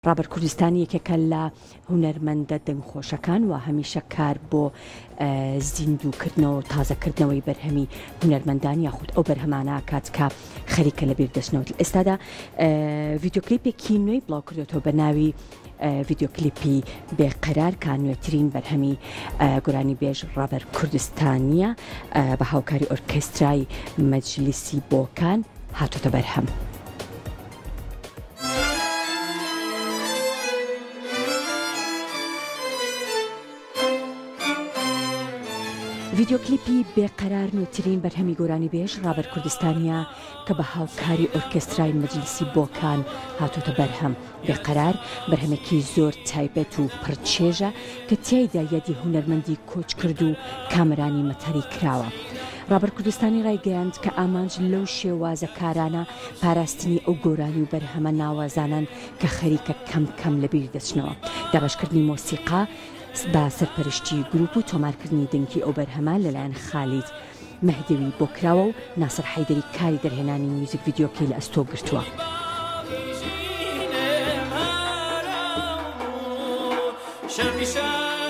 ڕابەر کوردستانی یەکێکە لە هونەرمەندە دەنگخۆشەکان و هەمیشە کار بۆ زیندووکردنەوە و تازەکردنەوەی بەرهەمی هونەرمەندان یاخود ئەو بەرهەمانە کات کە خەریکە لە بیردەچنەوە. ئێستادا ڤیدیۆکلیپێکی نوێی بڵاو کردێتەوە بە ناوی ڤیدیۆکلیپی بێقەرار کە نوێترین بەرهەمی گۆرانی بێژ ڕابەر کوردستانیە بە هاوکاری ئۆرکێسترای مەجلیسی بۆکان هاتوتە بەرهەم. ڤیدیۆکلیپی بێقەرار نوێترین بەرهەمی گۆرانی بێژ ڕابەر کوردستانیە کە بە هاوکاری ئۆرکێسترای مەجلیسی بۆکان هاتوتە بەرهەم. بێقەرار بەرهەمێکی زۆر تایبەت و پڕچێژە کە تیایدا یادی هونەرمەندی کۆچ کرد و کامەرانی مەتەری کراوە. ڕابەر کوردستانی ڕایگەیاند کە ئامانج لەو شێوازە کارانە پاراستنی ئەو گۆرانی و بەرهەمە ناوازانان کە خەریکە کەم کەم لەبیر دەچنەوە. دابەشکردنی مۆسیقا با سەرپەرشتی گروپ و تۆمارکردنی دەنگی ئەو بەرهەمە لەلایەن خالید مەهدەوی بۆ کراوە و ناسر حەیدەری کاری دەرهێنانی میوزیک ڤیدیۆکەی لە ئەستۆ گرتووە. شمشان